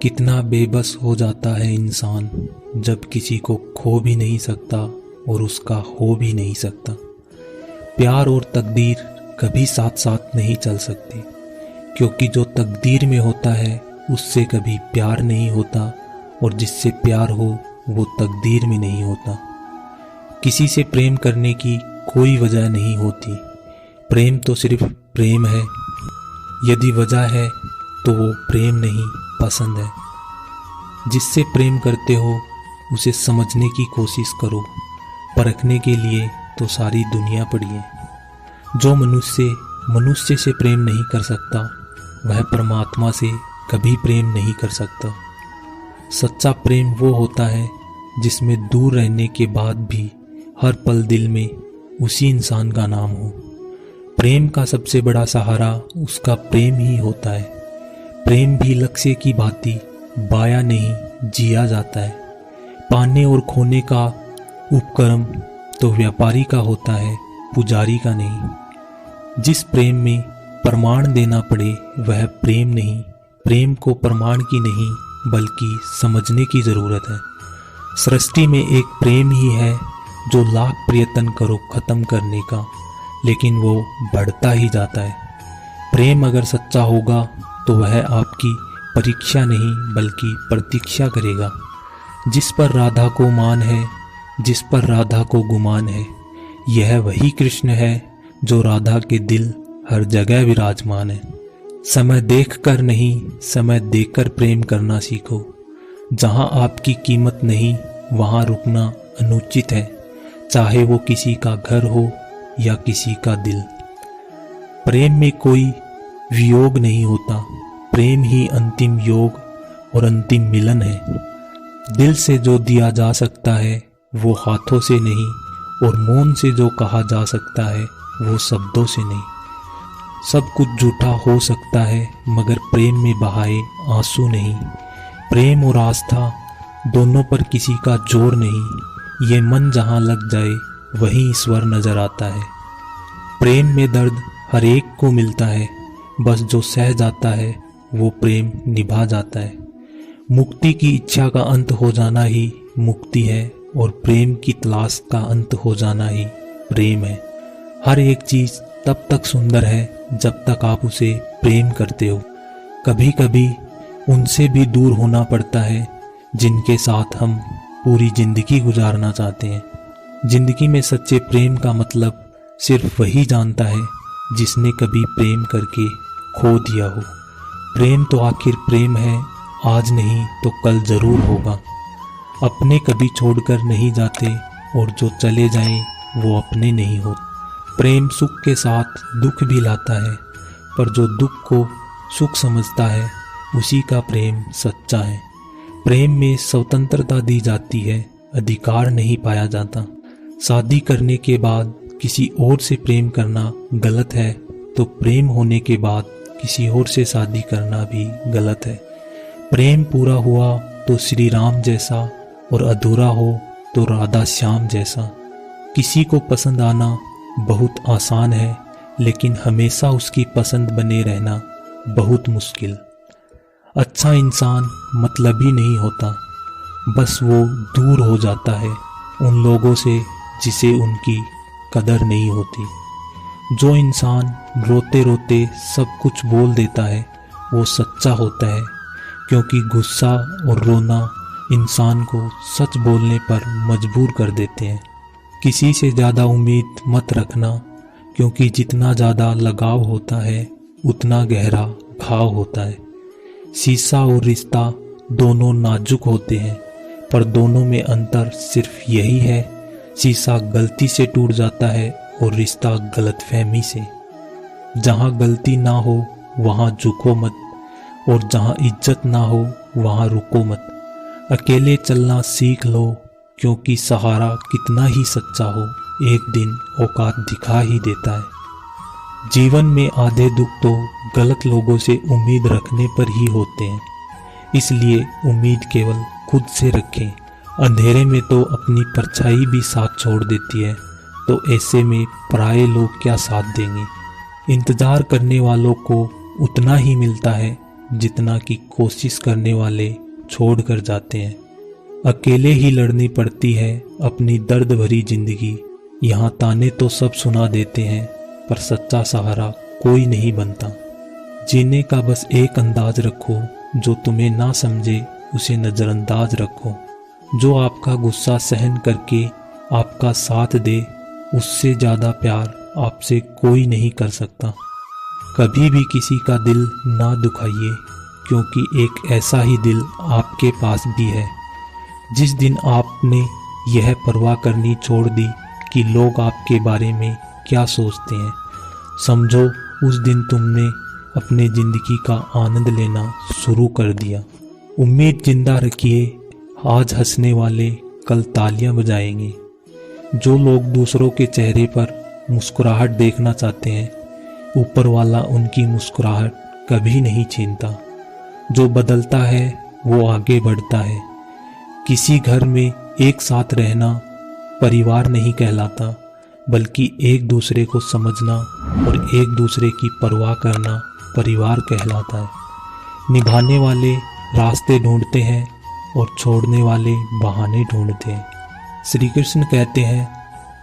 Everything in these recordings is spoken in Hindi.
कितना बेबस हो जाता है इंसान जब किसी को खो भी नहीं सकता और उसका हो भी नहीं सकता। प्यार और तकदीर कभी साथ साथ नहीं चल सकते, क्योंकि जो तकदीर में होता है उससे कभी प्यार नहीं होता और जिससे प्यार हो वो तकदीर में नहीं होता। किसी से प्रेम करने की कोई वजह नहीं होती, प्रेम तो सिर्फ प्रेम है। यदि वजह है तो वो प्रेम नहीं, पसंद है। जिससे प्रेम करते हो उसे समझने की कोशिश करो, परखने के लिए तो सारी दुनिया पड़ी है। जो मनुष्य से प्रेम नहीं कर सकता वह परमात्मा से कभी प्रेम नहीं कर सकता। सच्चा प्रेम वो होता है जिसमें दूर रहने के बाद भी हर पल दिल में उसी इंसान का नाम हो। प्रेम का सबसे बड़ा सहारा उसका प्रेम ही होता है। प्रेम भी लक्ष्य की भांति बाया नहीं जिया जाता है। पाने और खोने का उपक्रम तो व्यापारी का होता है, पुजारी का नहीं। जिस प्रेम में प्रमाण देना पड़े वह प्रेम नहीं। प्रेम को प्रमाण की नहीं बल्कि समझने की जरूरत है। सृष्टि में एक प्रेम ही है जो लाख प्रयत्न करो खत्म करने का, लेकिन वो बढ़ता ही जाता है। प्रेम अगर सच्चा होगा तो वह आपकी परीक्षा नहीं बल्कि प्रतीक्षा करेगा। जिस पर राधा को मान है, जिस पर राधा को गुमान है, यह वही कृष्ण है जो राधा के दिल हर जगह विराजमान है। समय देख कर नहीं, समय देकर प्रेम करना सीखो। जहां आपकी कीमत नहीं वहां रुकना अनुचित है, चाहे वो किसी का घर हो या किसी का दिल। प्रेम में कोई वियोग नहीं होता, प्रेम ही अंतिम योग और अंतिम मिलन है। दिल से जो दिया जा सकता है वो हाथों से नहीं, और मौन से जो कहा जा सकता है वो शब्दों से नहीं। सब कुछ झूठा हो सकता है मगर प्रेम में बहाए आंसू नहीं। प्रेम और आस्था दोनों पर किसी का जोर नहीं, ये मन जहाँ लग जाए वहीं ईश्वर नजर आता है। प्रेम में दर्द हर एक को मिलता है, बस जो सह जाता है वो प्रेम निभा जाता है। मुक्ति की इच्छा का अंत हो जाना ही मुक्ति है, और प्रेम की तलाश का अंत हो जाना ही प्रेम है। हर एक चीज तब तक सुंदर है जब तक आप उसे प्रेम करते हो। कभी कभी उनसे भी दूर होना पड़ता है जिनके साथ हम पूरी जिंदगी गुजारना चाहते हैं। जिंदगी में सच्चे प्रेम का मतलब सिर्फ वही जानता है जिसने कभी प्रेम करके खो दिया हो। प्रेम तो आखिर प्रेम है, आज नहीं तो कल जरूर होगा। अपने कभी छोड़कर नहीं जाते और जो चले जाएं वो अपने नहीं होते। प्रेम सुख के साथ दुख भी लाता है, पर जो दुख को सुख समझता है उसी का प्रेम सच्चा है। प्रेम में स्वतंत्रता दी जाती है, अधिकार नहीं पाया जाता। शादी करने के बाद किसी और से प्रेम करना गलत है, तो प्रेम होने के बाद किसी और से शादी करना भी गलत है। प्रेम पूरा हुआ तो श्री राम जैसा, और अधूरा हो तो राधा श्याम जैसा। किसी को पसंद आना बहुत आसान है, लेकिन हमेशा उसकी पसंद बने रहना बहुत मुश्किल। अच्छा इंसान मतलबी नहीं होता, बस वो दूर हो जाता है उन लोगों से जिसे उनकी कदर नहीं होती। जो इंसान रोते रोते सब कुछ बोल देता है वो सच्चा होता है, क्योंकि गुस्सा और रोना इंसान को सच बोलने पर मजबूर कर देते हैं। किसी से ज़्यादा उम्मीद मत रखना, क्योंकि जितना ज़्यादा लगाव होता है उतना गहरा घाव होता है। शीशा और रिश्ता दोनों नाजुक होते हैं, पर दोनों में अंतर सिर्फ यही है, शीशा गलती से टूट जाता है और रिश्ता गलतफहमी से। जहाँ गलती ना हो वहाँ झुको मत, और जहाँ इज्जत ना हो वहाँ रुको मत। अकेले चलना सीख लो, क्योंकि सहारा कितना ही सच्चा हो एक दिन औकात दिखा ही देता है। जीवन में आधे दुख तो गलत लोगों से उम्मीद रखने पर ही होते हैं, इसलिए उम्मीद केवल खुद से रखें। अंधेरे में तो अपनी परछाई भी साथ छोड़ देती है, तो ऐसे में पराये लोग क्या साथ देंगे। इंतजार करने वालों को उतना ही मिलता है जितना कि कोशिश करने वाले छोड़ कर जाते हैं। अकेले ही लड़नी पड़ती है अपनी दर्द भरी जिंदगी। यहाँ ताने तो सब सुना देते हैं, पर सच्चा सहारा कोई नहीं बनता। जीने का बस एक अंदाज रखो, जो तुम्हें ना समझे उसे नज़रअंदाज रखो। जो आपका गुस्सा सहन करके आपका साथ दे, उससे ज़्यादा प्यार आपसे कोई नहीं कर सकता। कभी भी किसी का दिल ना दुखाइए, क्योंकि एक ऐसा ही दिल आपके पास भी है। जिस दिन आपने यह परवाह करनी छोड़ दी कि लोग आपके बारे में क्या सोचते हैं, समझो उस दिन तुमने अपने ज़िंदगी का आनंद लेना शुरू कर दिया। उम्मीद जिंदा रखिए, आज हंसने वाले कल तालियां बजाएंगे। जो लोग दूसरों के चेहरे पर मुस्कुराहट देखना चाहते हैं, ऊपर वाला उनकी मुस्कुराहट कभी नहीं छीनता। जो बदलता है वो आगे बढ़ता है। किसी घर में एक साथ रहना परिवार नहीं कहलाता, बल्कि एक दूसरे को समझना और एक दूसरे की परवाह करना परिवार कहलाता है। निभाने वाले रास्ते ढूंढते हैं और छोड़ने वाले बहाने ढूंढते हैं। श्री कृष्ण कहते हैं,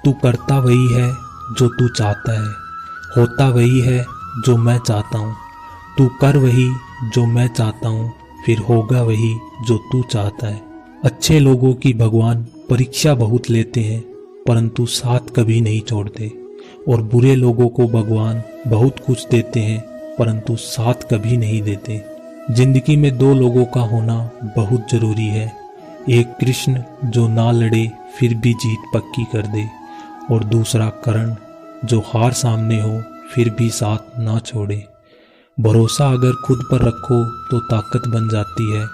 तू करता वही है जो तू चाहता है, होता वही है जो मैं चाहता हूँ। तू कर वही जो मैं चाहता हूँ, फिर होगा वही जो तू चाहता है। अच्छे लोगों की भगवान परीक्षा बहुत लेते हैं, परंतु साथ कभी नहीं छोड़ते। और बुरे लोगों को भगवान बहुत कुछ देते हैं, परंतु साथ कभी नहीं देते। जिंदगी में दो लोगों का होना बहुत जरूरी है। एक कृष्ण जो ना लड़े फिर भी जीत पक्की कर दे, और दूसरा करण जो हार सामने हो फिर भी साथ ना छोड़े। भरोसा अगर खुद पर रखो तो ताकत बन जाती है,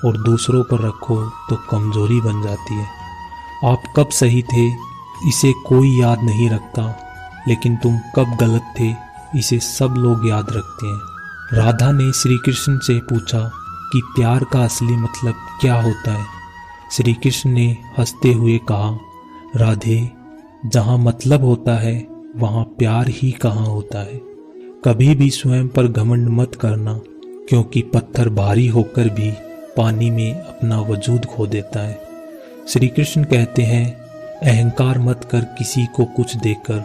और दूसरों पर रखो तो कमजोरी बन जाती है। आप कब सही थे इसे कोई याद नहीं रखता, लेकिन तुम कब गलत थे इसे सब लोग याद रखते हैं। राधा ने श्री कृष्ण से पूछा कि प्यार का असली मतलब क्या होता है। श्री कृष्ण ने हंसते हुए कहा, राधे, जहाँ मतलब होता है वहाँ प्यार ही कहाँ होता है। कभी भी स्वयं पर घमंड मत करना, क्योंकि पत्थर भारी होकर भी पानी में अपना वजूद खो देता है। श्री कृष्ण कहते हैं, अहंकार मत कर किसी को कुछ देकर,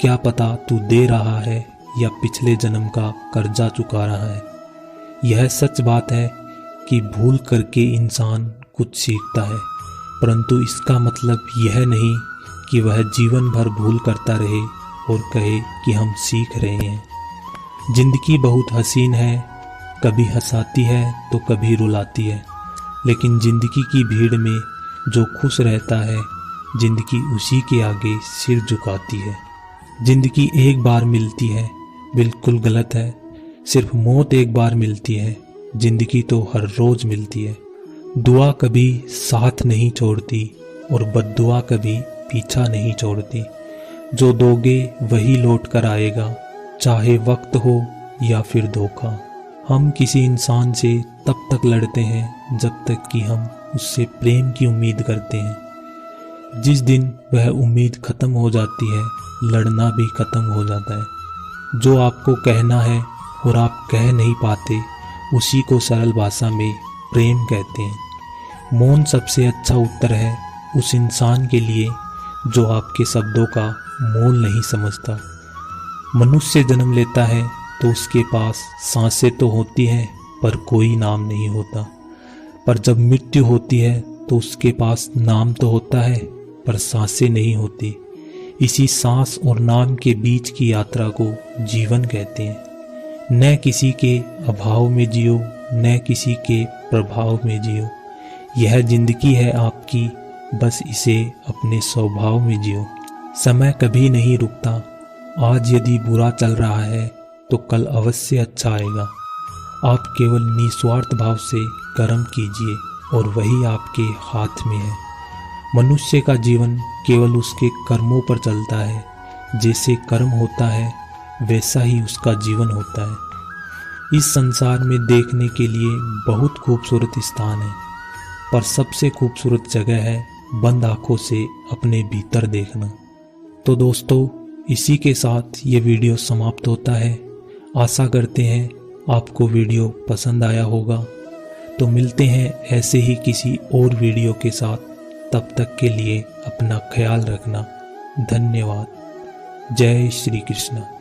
क्या पता तू दे रहा है या पिछले जन्म का कर्जा चुका रहा है। यह सच बात है कि भूल करके इंसान कुछ सीखता है, परंतु इसका मतलब यह नहीं कि वह जीवन भर भूल करता रहे और कहे कि हम सीख रहे हैं। जिंदगी बहुत हसीन है, कभी हंसाती है तो कभी रुलाती है, लेकिन जिंदगी की भीड़ में जो खुश रहता है, जिंदगी उसी के आगे सिर झुकाती है। जिंदगी एक बार मिलती है, बिल्कुल गलत है। सिर्फ मौत एक बार मिलती है, जिंदगी तो हर रोज मिलती है। दुआ कभी साथ नहीं छोड़ती और बद्दुआ कभी पीछा नहीं छोड़ती। जो दोगे वही लौट कर आएगा, चाहे वक्त हो या फिर धोखा। हम किसी इंसान से तब तक लड़ते हैं जब तक कि हम उससे प्रेम की उम्मीद करते हैं। जिस दिन वह उम्मीद खत्म हो जाती है, लड़ना भी खत्म हो जाता है। जो आपको कहना है और आप कह नहीं पाते, उसी को सरल भाषा में प्रेम कहते हैं। मौन सबसे अच्छा उत्तर है उस इंसान के लिए जो आपके शब्दों का मोल नहीं समझता। मनुष्य जन्म लेता है तो उसके पास सांसें तो होती हैं, पर कोई नाम नहीं होता। पर जब मृत्यु होती है तो उसके पास नाम तो होता है, पर सांसें नहीं होती। इसी सांस और नाम के बीच की यात्रा को जीवन कहते हैं। न किसी के अभाव में जियो, न किसी के प्रभाव में जियो। यह जिंदगी है आपकी, बस इसे अपने स्वभाव में जियो। समय कभी नहीं रुकता। आज यदि बुरा चल रहा है तो कल अवश्य अच्छा आएगा। आप केवल निस्वार्थ भाव से कर्म कीजिए और वही आपके हाथ में है। मनुष्य का जीवन केवल उसके कर्मों पर चलता है। जैसे कर्म होता है वैसा ही उसका जीवन होता है। इस संसार में देखने के लिए बहुत खूबसूरत स्थान है, पर सबसे खूबसूरत जगह है बंद आंखों से अपने भीतर देखना। तो दोस्तों, इसी के साथ ये वीडियो समाप्त होता है। आशा करते हैं आपको वीडियो पसंद आया होगा। तो मिलते हैं ऐसे ही किसी और वीडियो के साथ। तब तक के लिए अपना ख्याल रखना। धन्यवाद। जय श्री कृष्ण।